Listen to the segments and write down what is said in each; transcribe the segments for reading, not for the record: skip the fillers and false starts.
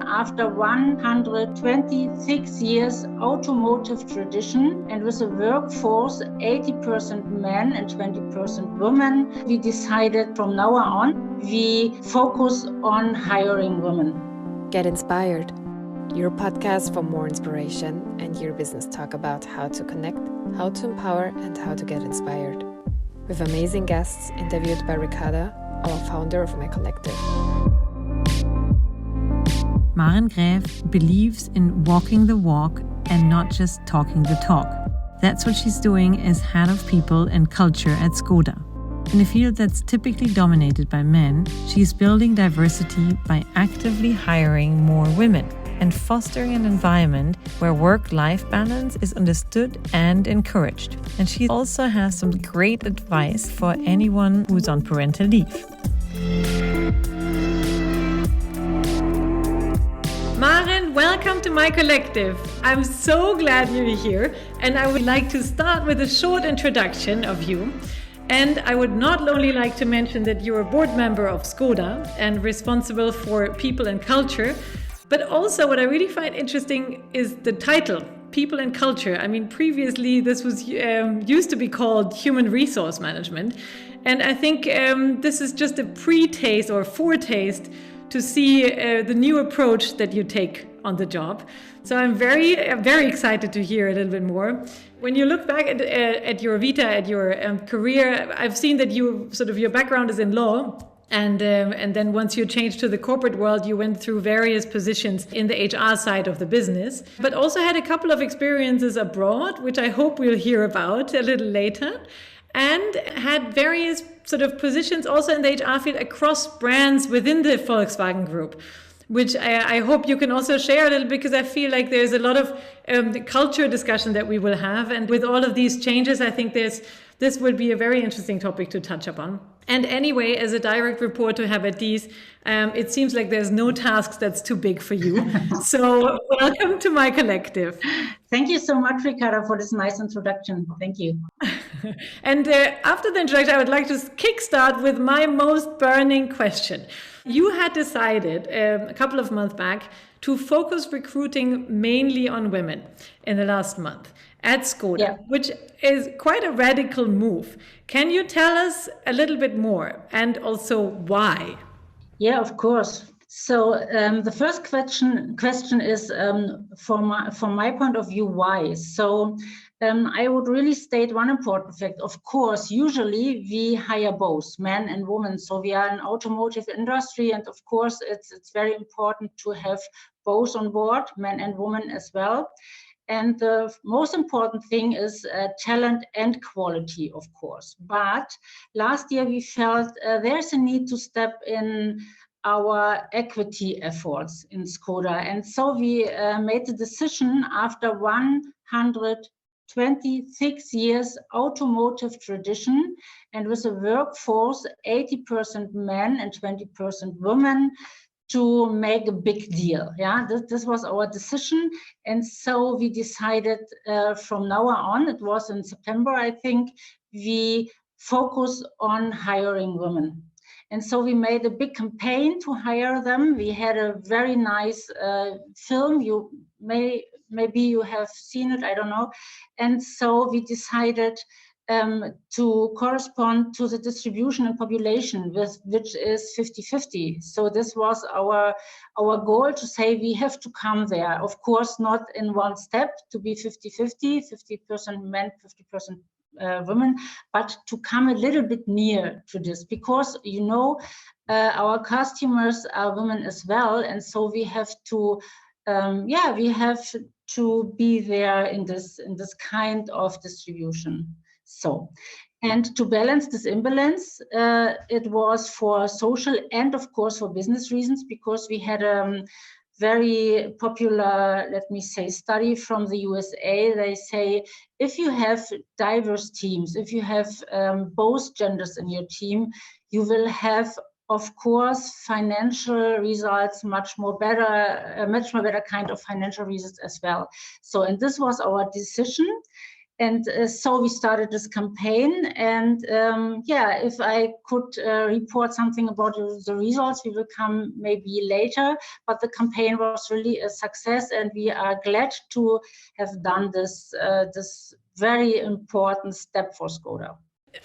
after 126 years automotive tradition, and with a workforce 80% men and 20% women, we decided from now on we focus on hiring women. Get Inspired, your podcast for more inspiration and your business talk about how to connect, how to empower, and how to get inspired. With amazing guests interviewed by Ricarda, our founder of My Collective. Maren Gräf believes in walking the walk and not just talking the talk. That's what she's doing as head of people and culture at Skoda. In a field that's typically dominated by men, she's building diversity by actively hiring more women and fostering an environment where work-life balance is understood and encouraged. And she also has some great advice for anyone who's on parental leave. Maren, welcome to My Collective. I'm so glad you're here, and I would like to start with a short introduction of you. And I would not only like to mention that you're a board member of Skoda and responsible for people and culture, but also what I really find interesting is the title, People and Culture. I mean, previously this was used to be called Human Resource Management. And I think this is just a pre-taste or foretaste to see the new approach that you take on the job. So I'm very excited to hear a little bit more. When you look back at your vita, at your career, I've seen that your background is in law. And then once you changed to the corporate world, you went through various positions in the HR side of the business, but also had a couple of experiences abroad, which I hope we'll hear about a little later, and had various sort of positions also in the HR field across brands within the Volkswagen Group, which I hope you can also share a little, because I feel like there's a lot of culture discussion that we will have. And with all of these changes, I think this will be a very interesting topic to touch upon. And anyway, as a direct report to Herbert Dies, it seems like there's no tasks that's too big for you. So welcome to My Collective. Thank you so much, Ricarda, for this nice introduction. Thank you. And after the introduction, I would like to kickstart with my most burning question. You had decided a couple of months back to focus recruiting mainly on women in the last month at Skoda, which is quite a radical move. Can you tell us a little bit more, and also why? Yeah, of course. So the first question is from my point of view, why? So I would really state one important fact. Of course, usually we hire both men and women. So we are an automotive industry, and of course it's very important to have both on board, men and women as well. And the most important thing is talent and quality, of course. But last year we felt there's a need to step in our equity efforts in Skoda. And so we made the decision after 126 years automotive tradition, and with a workforce 80% men and 20% women, to make a big deal. This was our decision. And so we decided from now on, it was in September, I think, we focus on hiring women. And so we made a big campaign to hire them. We had a very nice film. Maybe you have seen it, I don't know. And so we decided to correspond to the distribution and population, which is 50-50. So this was our goal, to say we have to come there. Of course, not in one step to be 50-50, 50% men, 50% women, but to come a little bit near to this, because our customers are women as well, and so we have to be there in this kind of distribution. So, and to balance this imbalance, it was for social and of course for business reasons, because we had a very popular, study from the USA. They say, if you have diverse teams, if you have both genders in your team, you will have, of course, financial results, much more better kind of financial results as well. So, and this was our decision. And so we started this campaign. And if I could report something about the results, we will come maybe later. But the campaign was really a success, and we are glad to have done this very important step for Skoda.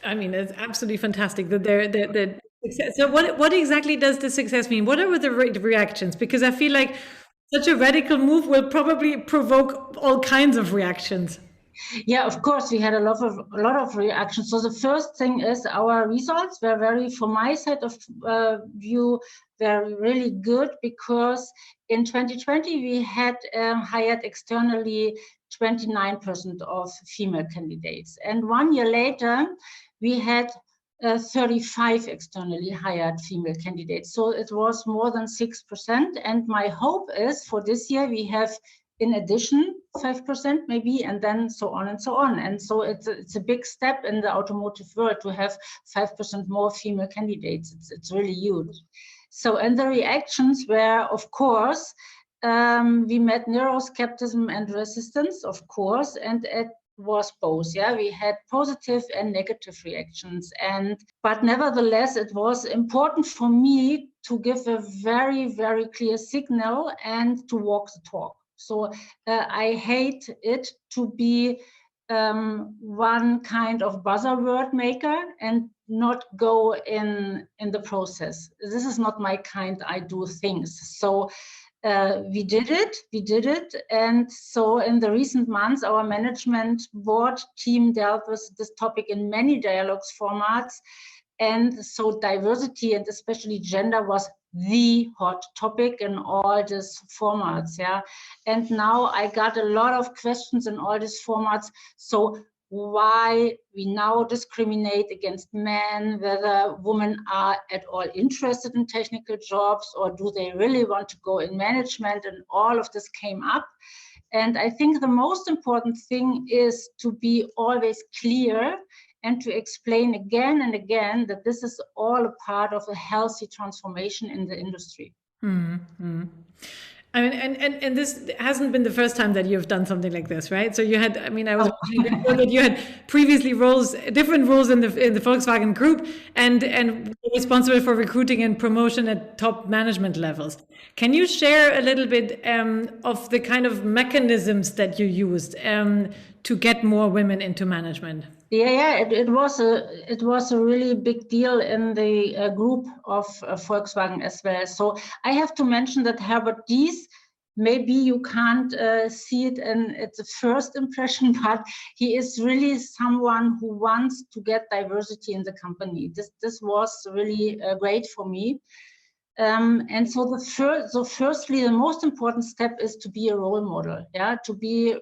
I mean, it's absolutely fantastic that the success. So what exactly does the success mean? What are the reactions? Because I feel like such a radical move will probably provoke all kinds of reactions. Yeah, of course, we had a lot of reactions. So the first thing is our results were very, from my side of view, were really good, because in 2020 we had hired externally 29% of female candidates, and 1 year later we had 35 externally hired female candidates. So it was more than 6%. And my hope is for this year we have, in addition, 5% maybe, and then so on and so on. And so it's a big step in the automotive world to have 5% more female candidates. It's really huge. So, and the reactions were, of course, we met neuroskepticism and resistance, of course, and it was both. Yeah, we had positive and negative reactions, but nevertheless, it was important for me to give a very, very clear signal and to walk the talk. So I hate it to be one kind of buzzword maker and not go in the process. This is not my kind. I do things. So we did it. And so in the recent months, our management board team dealt with this topic in many dialogues formats. And so diversity and especially gender was the hot topic in all these formats. Yeah. And now I got a lot of questions in all these formats. So why we now discriminate against men, whether women are at all interested in technical jobs, or do they really want to go in management, and all of this came up. And I think the most important thing is to be always clear and to explain again and again that this is all a part of a healthy transformation in the industry. Mm-hmm. I mean, and this hasn't been the first time that you've done something like this, right? So you had, I mean, I was mentioning before that you had previously different roles in the Volkswagen Group, and responsible for recruiting and promotion at top management levels. Can you share a little bit of the kind of mechanisms that you used to get more women into management? Yeah, it was a really big deal in the group of Volkswagen as well. So I have to mention that Herbert Diess, maybe you can't see it, and it's a first impression, but he is really someone who wants to get diversity in the company. This was really great for me. And so firstly, the most important step is to be a role model, yeah, to be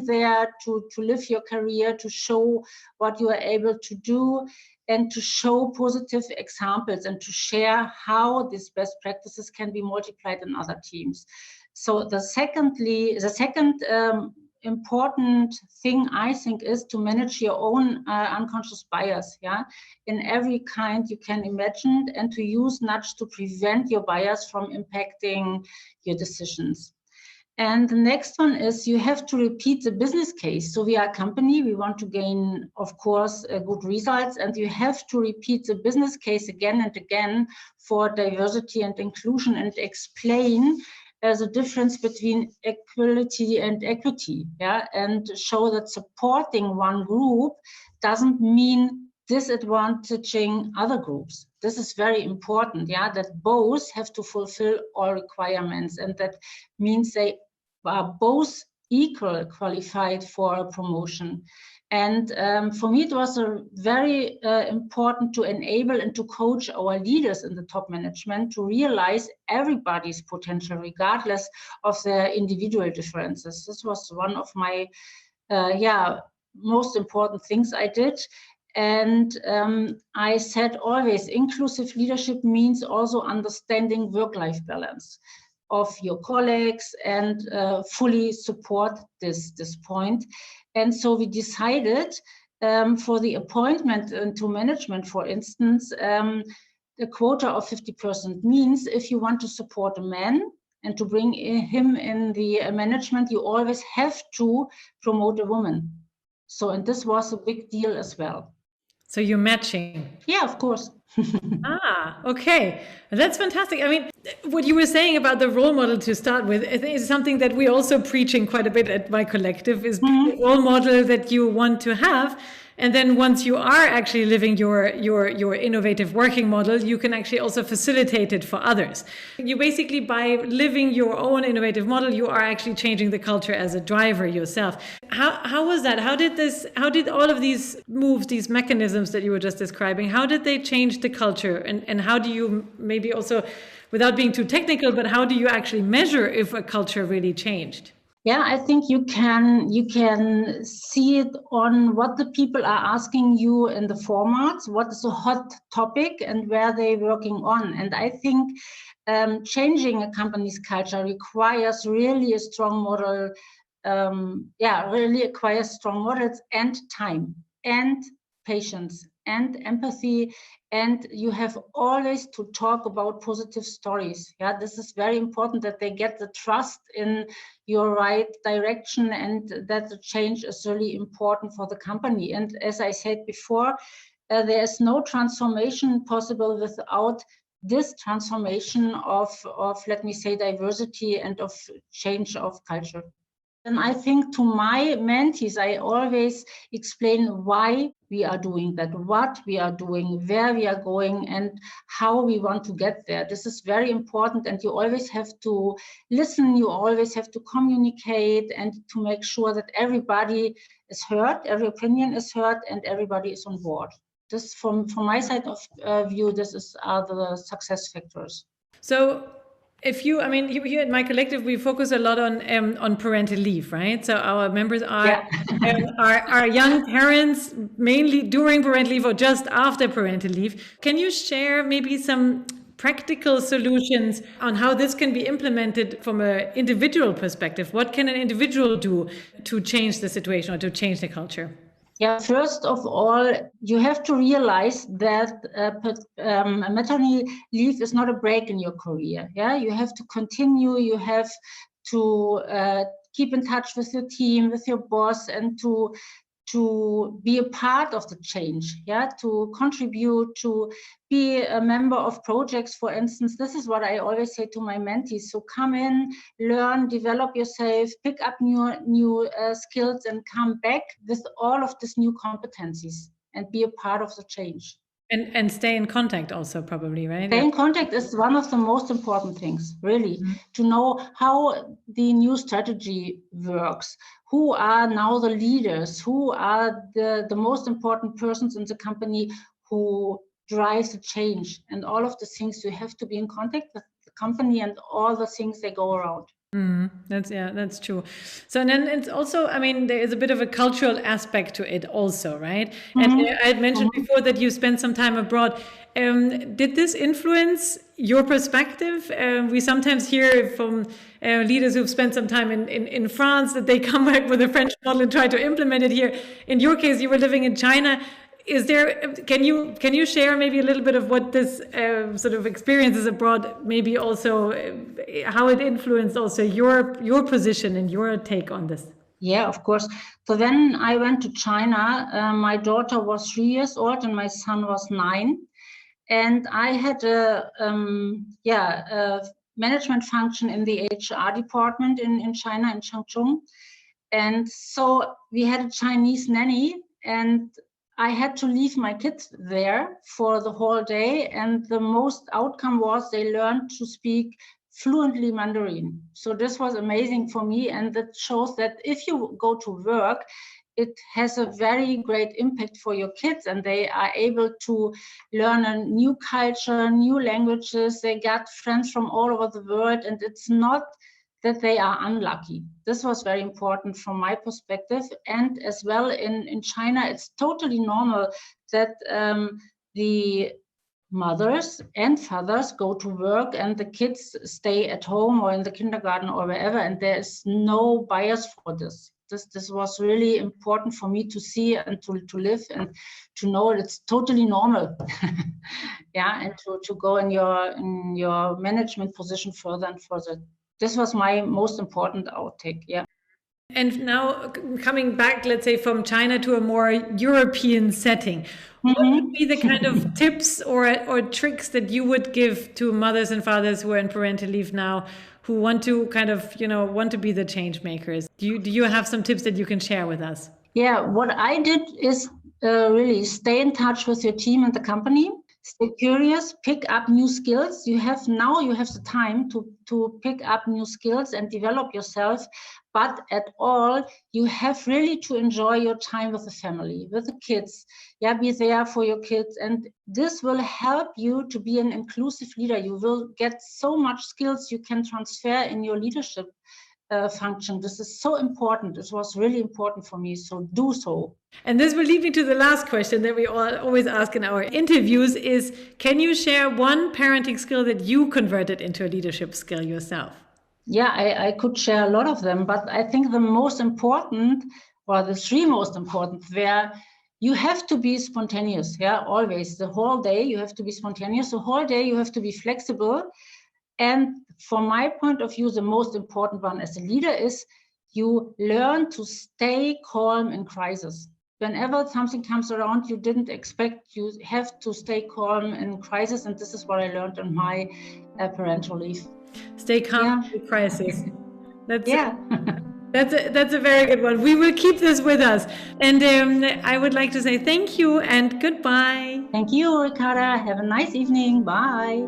there, to live your career, to show what you are able to do, and to show positive examples, and to share how these best practices can be multiplied in other teams. So the second important thing, I think, is to manage your own unconscious bias, yeah, in every kind you can imagine, and to use nudge to prevent your bias from impacting your decisions. And the next one is you have to repeat the business case. So we are a company, we want to gain, of course, good results, and you have to repeat the business case again and again for diversity and inclusion, and explain the difference between equality and equity, yeah, and show that supporting one group doesn't mean disadvantaging other groups. This is very important, yeah, that both have to fulfill all requirements, and that means they are both equal qualified for a promotion. And for me, it was very important to enable and to coach our leaders in the top management to realize everybody's potential, regardless of their individual differences. This was one of my most important things I did. And I said always, inclusive leadership means also understanding work-life balance of your colleagues, and fully support this point. And so we decided for the appointment into management, for instance, a quota of 50% means if you want to support a man and to bring him in the management, you always have to promote a woman. So, and this was a big deal as well. So you're matching. Yeah, of course. Okay. That's fantastic. I mean, what you were saying about the role model to start with, I think is something that we're also preaching quite a bit at my collective, is the role model that you want to have. And then once you are actually living your innovative working model, you can actually also facilitate it for others. You basically, by living your own innovative model, you are actually changing the culture as a driver yourself. How was that? How did all of these moves, these mechanisms that you were just describing, how did they change the culture? And how do you, maybe also, without being too technical, but how do you actually measure if a culture really changed? Yeah, I think you can see it on what the people are asking you in the formats, what is a hot topic and where they're working on. And I think changing a company's culture requires really a strong model. Really requires strong models and time and patience and empathy. And you have always to talk about positive stories. Yeah, this is very important, that they get the trust in your right direction, and that the change is really important for the company. And as I said before, there is no transformation possible without this transformation of, let me say, diversity and of change of culture. And I think to my mentees, I always explain why we are doing that, what we are doing, where we are going, and how we want to get there. This is very important, and you always have to listen, you always have to communicate, and to make sure that everybody is heard, every opinion is heard, and everybody is on board. This, from my side of view, this are the success factors. So, here at My Collective, we focus a lot on parental leave, right? So our members are are young parents, mainly during parental leave or just after parental leave. Can you share maybe some practical solutions on how this can be implemented from an individual perspective? What can an individual do to change the situation or to change the culture? Yeah, first of all, you have to realize that maternity leave is not a break in your career. Yeah, you have to continue. You have to keep in touch with your team, with your boss, and to be a part of the change. Yeah, to contribute, to be a member of projects, for instance. This is what I always say to my mentees. So come in, learn, develop yourself, pick up new skills, and come back with all of these new competencies and be a part of the change. And stay in contact also, probably, right? Stay in contact is one of the most important things, really, to know how the new strategy works, who are now the leaders, who are the most important persons in the company who drives the change, and all of the things. You have to be in contact with the company and all the things that go around. That's true. So and then it's also, there is a bit of a cultural aspect to it also, right? And I had mentioned before that you spent some time abroad. Did this influence your perspective? We sometimes hear from leaders who've spent some time in France that they come back with a French model and try to implement it here. In your case, you were living in China. Can you share maybe a little bit of what this sort of experiences abroad, maybe also how it influenced also your position and your take on this? Yeah, of course. So then I went to China. My daughter was 3 years old and my son was 9, and I had a management function in the HR department in China, in Changchun, and so we had a Chinese nanny, and I had to leave my kids there for the whole day, and the most outcome was they learned to speak fluently Mandarin. So this was amazing for me, and that shows that if you go to work, it has a very great impact for your kids, and they are able to learn a new culture, new languages. They got friends from all over the world, and it's not that they are unlucky. This was very important from my perspective. And as well in China, it's totally normal that the mothers and fathers go to work and the kids stay at home or in the kindergarten or wherever, and there is no bias for this. This was really important for me to see and to live and to know it's totally normal. Yeah, and to go in your management position further and further. This was my most important outtake, yeah. And now coming back, let's say from China to a more European setting, what would be the kind of tips or tricks that you would give to mothers and fathers who are in parental leave now, who want to kind of, want to be the change makers? Do you have some tips that you can share with us? Yeah, what I did is really stay in touch with your team and the company. Stay curious, pick up new skills. You have the time to pick up new skills and develop yourself. But at all, you have really to enjoy your time with the family, with the kids. Yeah, be there for your kids. And this will help you to be an inclusive leader. You will get so much skills you can transfer in your leadership function. This is so important. It was really important for me. So do so. And this will lead me to the last question that we always ask in our interviews is, can you share one parenting skill that you converted into a leadership skill yourself? Yeah, I could share a lot of them, but I think the most important, or the three most important, were you have to be spontaneous. Yeah, always. The whole day you have to be spontaneous. The whole day you have to be flexible. And from my point of view, the most important one as a leader is you learn to stay calm in crisis. Whenever something comes around you didn't expect, you have to stay calm in crisis. And this is what I learned on my parental leave. Stay calm in crisis. That's a very good one. We will keep this with us. And I would like to say thank you and goodbye. Thank you, Ricarda. Have a nice evening. Bye.